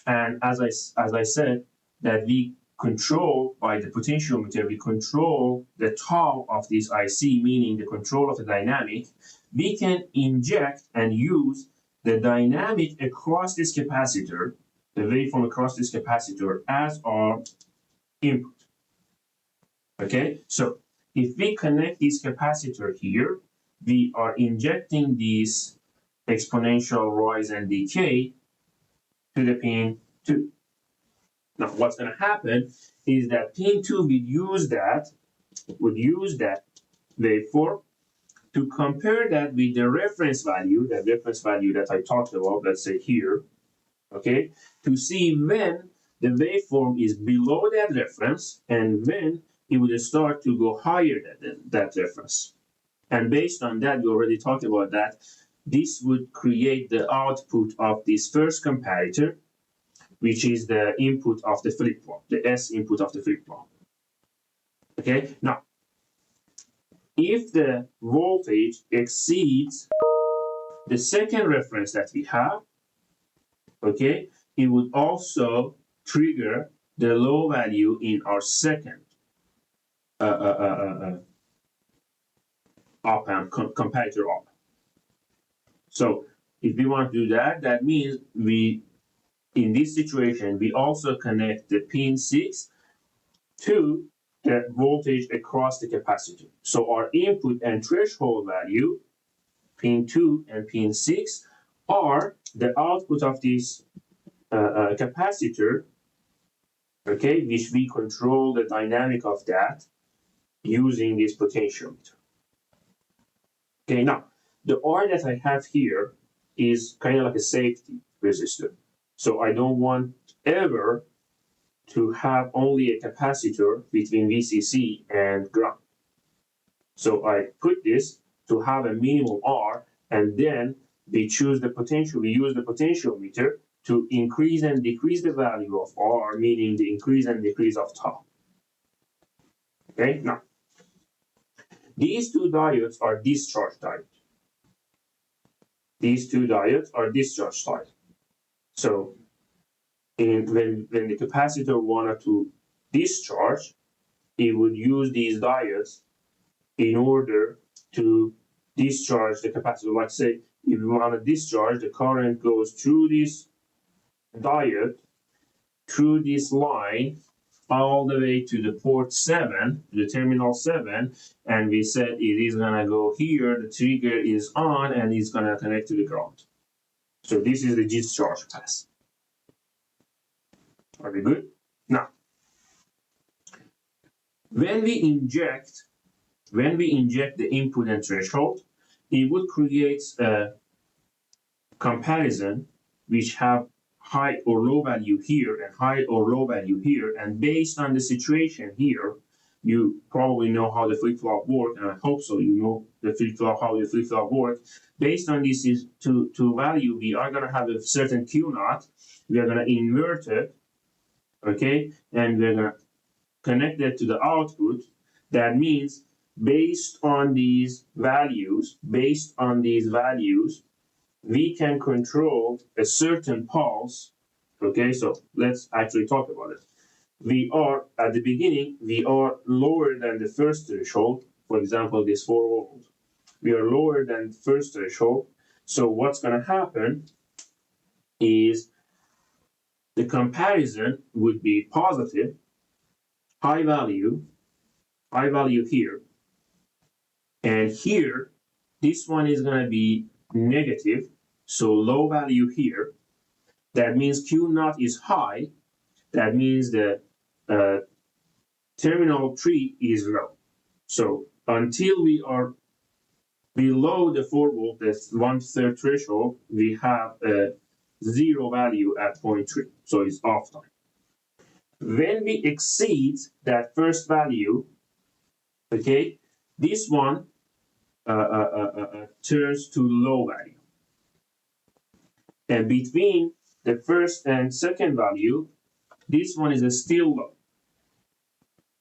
and as I said, that we control by the potentiometer, we control the tau of this IC, meaning the control of the dynamic, we can inject and use the dynamic across this capacitor, the waveform across this capacitor as our input. Okay, so if we connect this capacitor here, we are injecting this exponential rise and decay to the pin 2. Now, what's going to happen is that pin 2 would use that waveform to compare that with the reference value, that I talked about, let's say here, okay, to see when the waveform is below that reference and when it would start to go higher than that reference. And based on that, we already talked about that, this would create the output of this first comparator, which is the input of the flip-flop, the S input of the flip-flop. Okay, now, if the voltage exceeds the second reference that we have, okay, it would also trigger the low value in our second op-amp, comparator op-amp. So if we want to do that, that means in this situation, we also connect the pin 6 to the voltage across the capacitor. So our input and threshold value, pin 2 and pin 6, are the output of this capacitor, okay, which we control the dynamic of that using this potentiometer. Okay, now, the R that I have here is kind of like a safety resistor. So I don't want ever to have only a capacitor between VCC and ground. So I put this to have a minimum R, and then we use the potentiometer to increase and decrease the value of R, meaning the increase and decrease of tau. Okay, now these two diodes are discharge diodes. These two diodes are discharge diodes. So when the capacitor wanted to discharge, it would use these diodes in order to discharge the capacitor. Like say, if you want to discharge, the current goes through this diode, through this line, all the way to the port 7, the terminal 7, and we said it is going to go here, the trigger is on, and it's going to connect to the ground. So this is the discharge path. Are we good? Now, when we inject the input and threshold, it would create a comparison which have high or low value here and high or low value here, and based on the situation here, you probably know how the flip-flop work, and I hope so you know the flip-flop, how the flip-flop works. Based on this is to value, we are going to have a certain Q naught, we are going to invert it, okay, and we're going to connect it to the output. That means based on these values, we can control a certain pulse. Okay, so let's actually talk about it. We are at the beginning, we are lower than the first threshold. For example, this 4 volt. We are lower than first threshold. So what's going to happen is the comparison would be positive, high value here, and here, this one is going to be negative, so low value here. That means Q naught is high. That means the terminal 3 is low. So until we are below the 4 volt, that's 1/3 threshold, we have a 0 value at 0.3. So it's off time. When we exceed that first value, okay, this one turns to low value. And between the first and second value, this one is still low.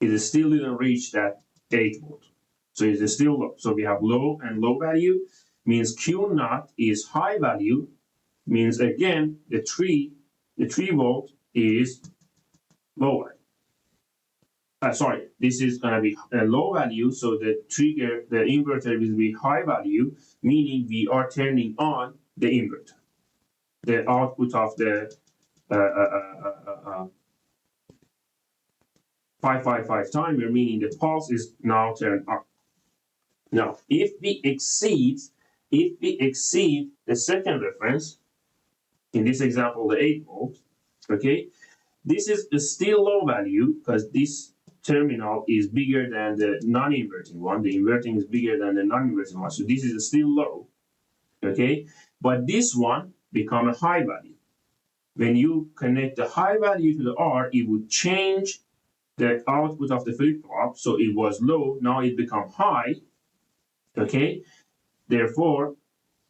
It still didn't reach that 8 volt. So it's still low. So we have low and low value, means Q naught is high value, means again the 3 volt is low value. Sorry, this is going to be a low value, so the trigger, the inverter will be high value, meaning we are turning on the inverter. The output of the 555 timer, meaning the pulse is now turned on. Now, if we exceed the second reference, in this example, the 8 volt, okay, this is still low value because this terminal is bigger than the non-inverting one. The inverting is bigger than the non-inverting one. So this is still low, okay? But this one become a high value. When you connect the high value to the R, it would change the output of the flip-flop. So it was low, now it become high, okay? Therefore,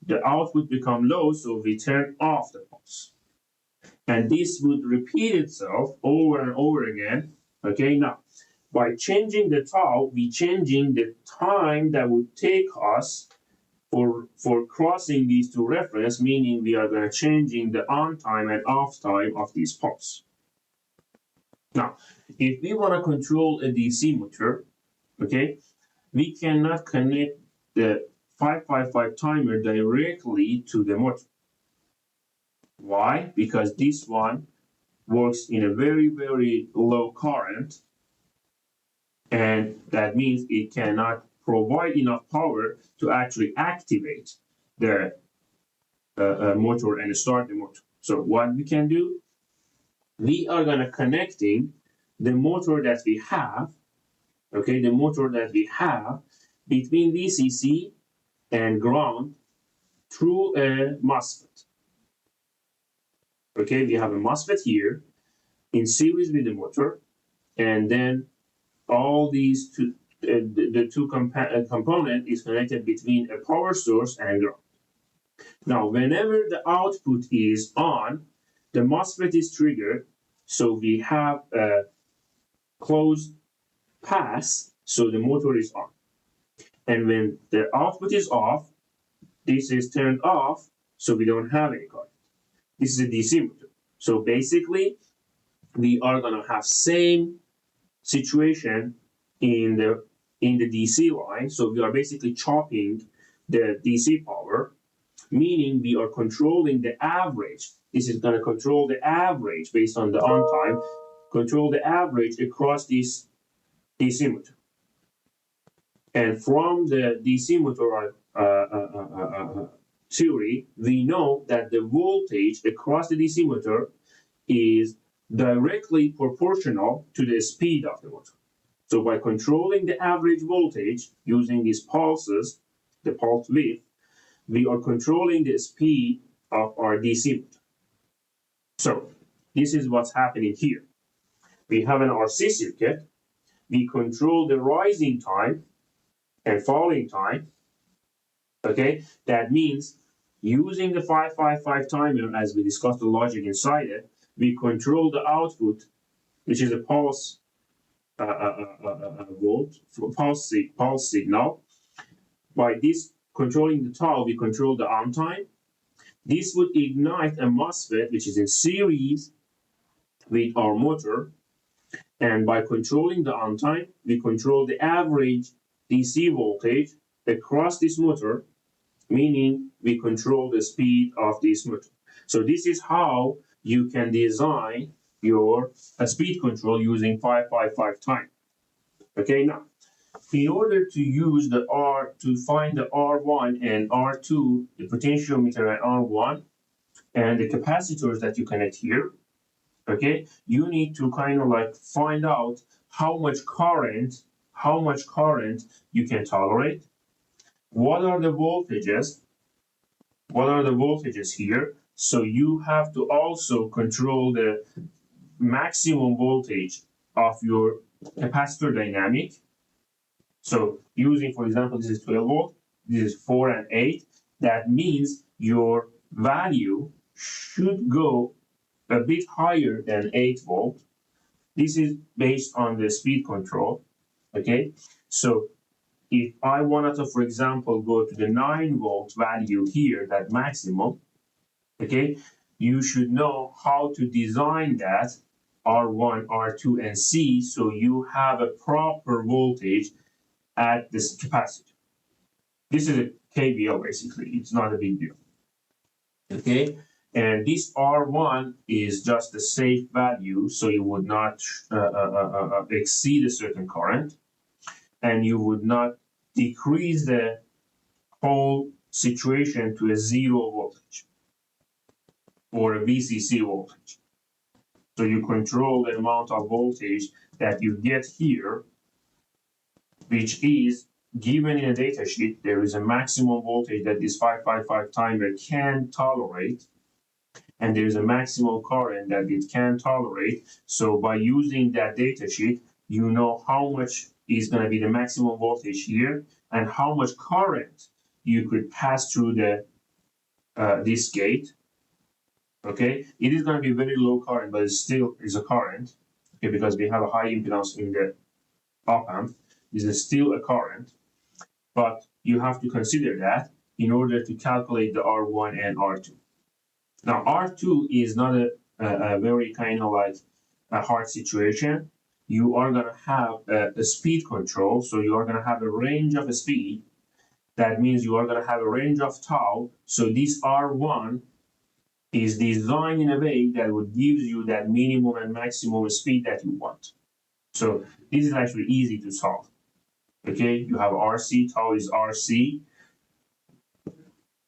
the output become low, so we turn off the pulse. And this would repeat itself over and over again, okay? Now, by changing the tau, we changing the time that would take us for crossing these two references, meaning we are going to changing the on time and off time of these pulse. Now, if we want to control a DC motor, okay, we cannot connect the 555 timer directly to the motor. Why? Because this one works in a very, very low current, and that means it cannot provide enough power to actually activate the motor and start the motor. So what we can do, we are going to connecting the motor that we have, okay, the motor that we have between VCC and ground through a MOSFET. Okay, we have a MOSFET here in series with the motor, and then all these two, the two component is connected between a power source and ground. Now, whenever the output is on, the MOSFET is triggered, so we have a closed path so the motor is on. And when the output is off, this is turned off, so we don't have any current. This is a DC motor. So basically, we are gonna have same situation in the DC line. So we are basically chopping the DC power, meaning we are controlling the average. This is gonna control the average based on the on time, control the average across this DC motor. And from the DC motor theory, we know that the voltage across the DC motor is directly proportional to the speed of the motor. So by controlling the average voltage using these pulses, the pulse width, we are controlling the speed of our DC motor. So this is what's happening here. We have an RC circuit. We control the rising time and falling time. Okay, that means using the 555 timer, as we discussed the logic inside it, we control the output, which is a pulse volt, pulse signal. By this controlling the tau, we control the on time. This would ignite a MOSFET, which is in series with our motor. And by controlling the on time, we control the average DC voltage across this motor, meaning we control the speed of this motor. So this is how you can design your speed control using 555 time. Okay, now in order to use the R to find the R1 and R2, the potentiometer at R1 and the capacitors that you connect here, okay, you need to kind of like find out how much current you can tolerate. What are the voltages? What are the voltages here? So you have to also control the maximum voltage of your capacitor dynamic. So using, for example, this is 12 volt, this is 4 and 8. That means your value should go a bit higher than 8 volt. This is based on the speed control. Okay, so if I wanted to, for example, go to the 9 volt value here, that maximum, okay, you should know how to design that R1, R2, and C so you have a proper voltage at this capacitor. This is a KVL basically, it's not a big deal. Okay, and this R1 is just a safe value, so you would not exceed a certain current, and you would not decrease the whole situation to a 0 voltage or a VCC voltage. So you control the amount of voltage that you get here, which is given in a data sheet. There is a maximum voltage that this 555 timer can tolerate, and there is a maximum current that it can tolerate. So by using that data sheet, you know how much is going to be the maximum voltage here and how much current you could pass through the this gate. Okay, it is going to be very low current, but it still is a current. Okay, because we have a high impedance in the op amp. This is still a current, but you have to consider that in order to calculate the R1 and R2. Now, R2 is not a very kind of like a hard situation. You are going to have a speed control, so you are going to have a range of a speed. That means you are going to have a range of tau. So this R1 is designed in a way that would give you that minimum and maximum speed that you want. So this is actually easy to solve. Okay, you have RC, tau is RC.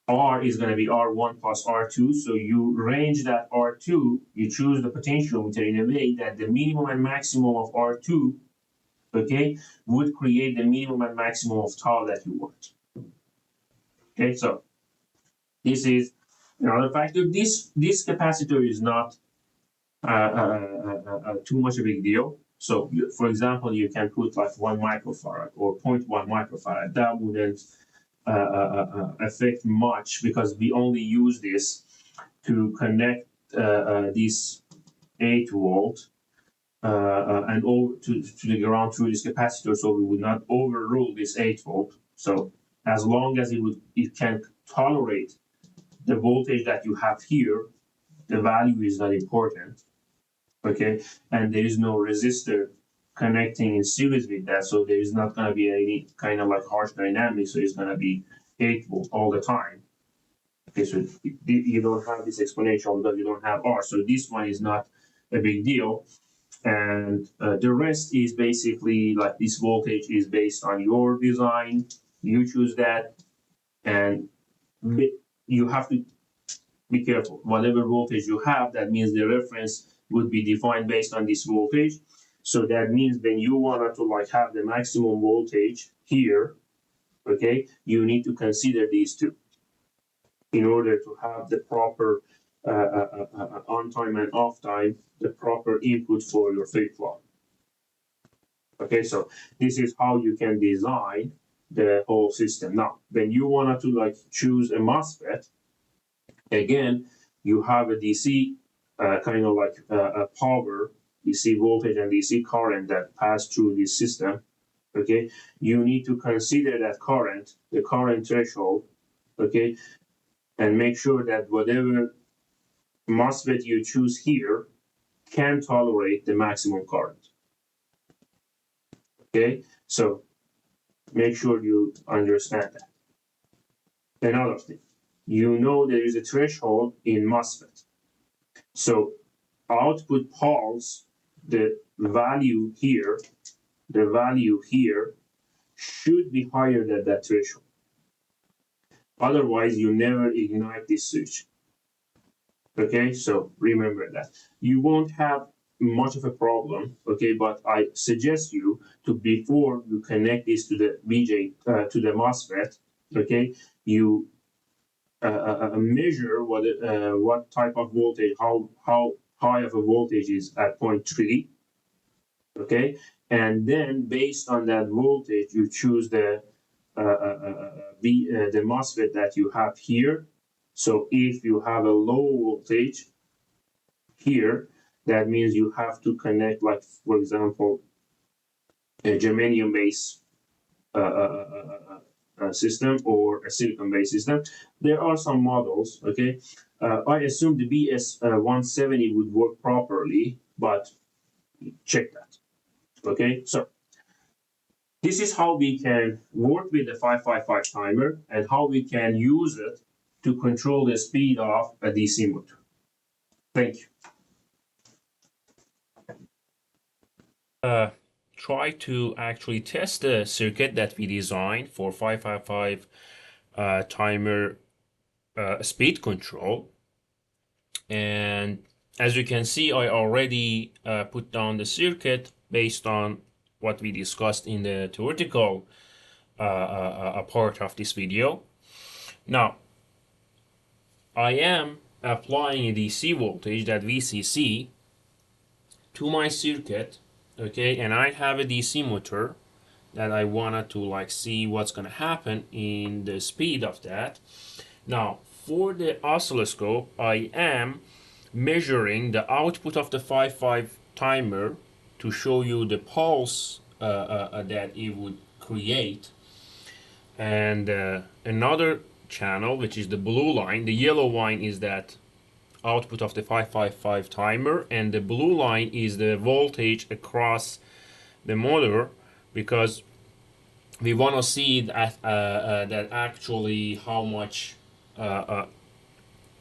R is going to be R1 plus R2. So you range that R2, you choose the potentiometer in a way that the minimum and maximum of R2, okay, would create the minimum and maximum of tau that you want. Okay, so this is another factor. This capacitor is not too much a big deal. So, for example, you can put like 1 microfarad or 0.1 microfarad. That wouldn't affect much because we only use this to connect this 8 volt and over to the ground through this capacitor, so we would not overrule this 8 volt. So as long as it can tolerate the voltage that you have here, the value is not important. Okay, and there is no resistor connecting in series with that, so there is not going to be any kind of like harsh dynamics, so it's going to be 8 volt all the time. Okay, so you don't have this exponential because you don't have R, so this one is not a big deal. And the rest is basically like this voltage is based on your design. You choose that, and you have to be careful. Whatever voltage you have, that means the reference would be defined based on this voltage. So that means when you want to like have the maximum voltage here, okay, you need to consider these two in order to have the proper on time and off time, the proper input for your flip flop. Okay, so this is how you can design the whole system. Now, when you want to like choose a MOSFET, again, you have a DC kind of like a power, DC voltage and DC current that pass through this system. Okay, you need to consider that current, the current threshold. Okay, and make sure that whatever MOSFET you choose here can tolerate the maximum current. Okay, so make sure you understand that. Another thing, you know there is a threshold in MOSFET. So output pulse, the value here, should be higher than that threshold. Otherwise, you never ignite this switch. Okay, so remember that. You won't have much of a problem, okay, but I suggest you to, before you connect this to the VJ, to the MOSFET, okay, you measure what type of voltage, how high of a voltage is at 0.3, okay, and then based on that voltage, you choose the the MOSFET that you have here. So if you have a low voltage here, that means you have to connect, like for example, a germanium base system or a silicon based system. There are some models, okay. I assume the BS 170 would work properly, but check that. Okay, so this is how we can work with the 555 timer and how we can use it to control the speed of a DC motor. Thank you. Try to actually test the circuit that we designed for 555 timer speed control. And as you can see, I already put down the circuit based on what we discussed in the theoretical part of this video. Now, I am applying a DC voltage, that VCC, to my circuit, okay, and I have a DC motor that I wanted to like see what's gonna happen in the speed of that. Now, for the oscilloscope, I am measuring the output of the 5.5 timer to show you the pulse that it would create. And another channel, which is the blue line, the yellow line is that output of the 555 timer, and the blue line is the voltage across the motor, because we want to see that actually how much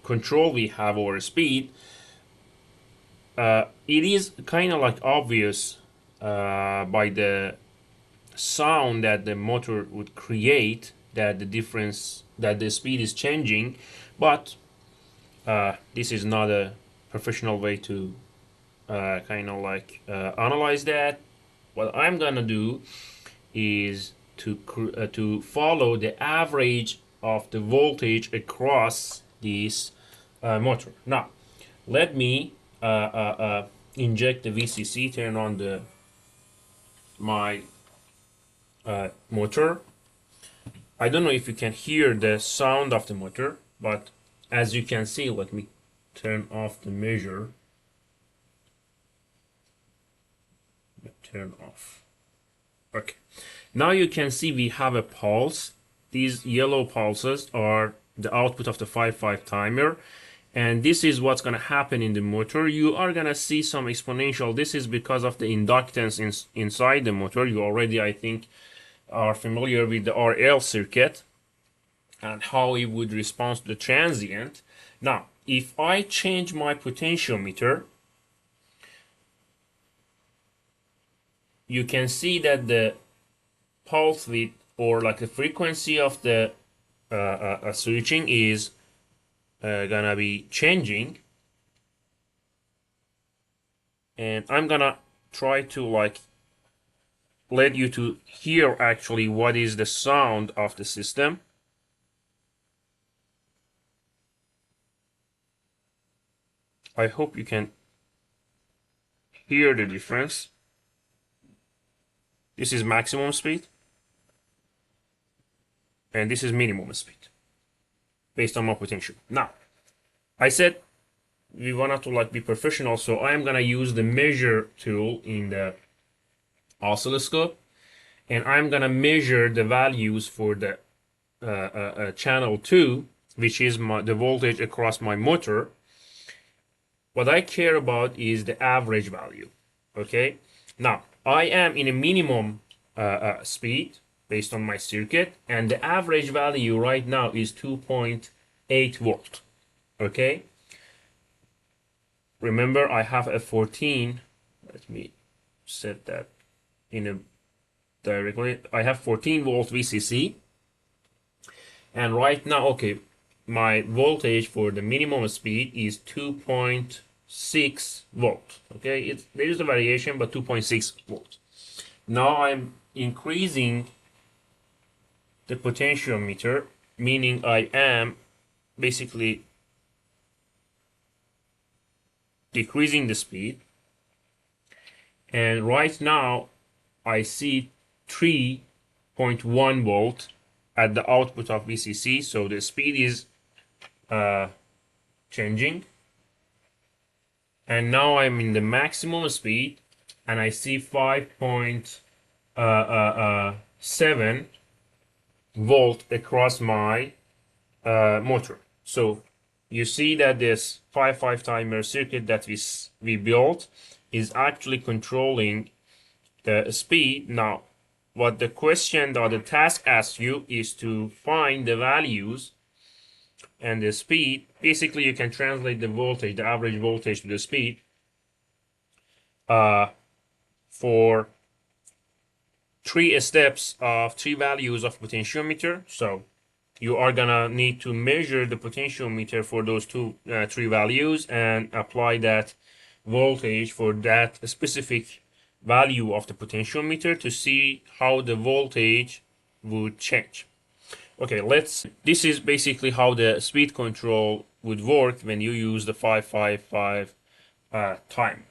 control we have over speed. It is kind of like obvious by the sound that the motor would create that the difference, that the speed is changing, but this is not a professional way to kind of like analyze that. What I'm gonna do is to follow the average of the voltage across this motor. Now, let me inject the VCC, turn on the my motor. I don't know if you can hear the sound of the motor, but as you can see, let me turn off the measure. Turn off. Okay. Now you can see we have a pulse. These yellow pulses are the output of the 5-5 timer. And this is what's going to happen in the motor. You are going to see some exponential. This is because of the inductance inside the motor. You already, I think, are familiar with the RL circuit and how it would respond to the transient. Now, if I change my potentiometer, you can see that the pulse width, or like the frequency of the switching, is gonna be changing. And I'm gonna try to like let you to hear actually what is the sound of the system. I hope you can hear the difference. This is maximum speed, and this is minimum speed based on my potential. Now, I said we wanted to like be professional, so I am gonna use the measure tool in the oscilloscope, and I'm gonna measure the values for the channel 2, which is the voltage across my motor. What I care about is the average value. Okay, now I am in a minimum speed based on my circuit, and the average value right now is 2.8 volt. Okay, remember I have a 14. Let me set that in a directly. I have 14 volt VCC, and right now, okay, my voltage for the minimum speed is 2.6 volt. Okay, there is a variation, but 2.6 volt. Now I'm increasing the potentiometer, meaning I am basically decreasing the speed. And right now I see 3.1 volt at the output of VCC, so the speed is changing. And now I'm in the maximum speed, and I see 5.7 volt across my motor. So you see that this 5-5 timer circuit that we built is actually controlling the speed. Now, what the question or the task asks you is to find the values and the speed. Basically, you can translate the voltage, the average voltage, to the speed for 3 steps of 3 values of potentiometer. So you are gonna need to measure the potentiometer for those 3 values and apply that voltage for that specific value of the potentiometer to see how the voltage would change. Okay, this is basically how the speed control would work when you use the 5-5-5 time.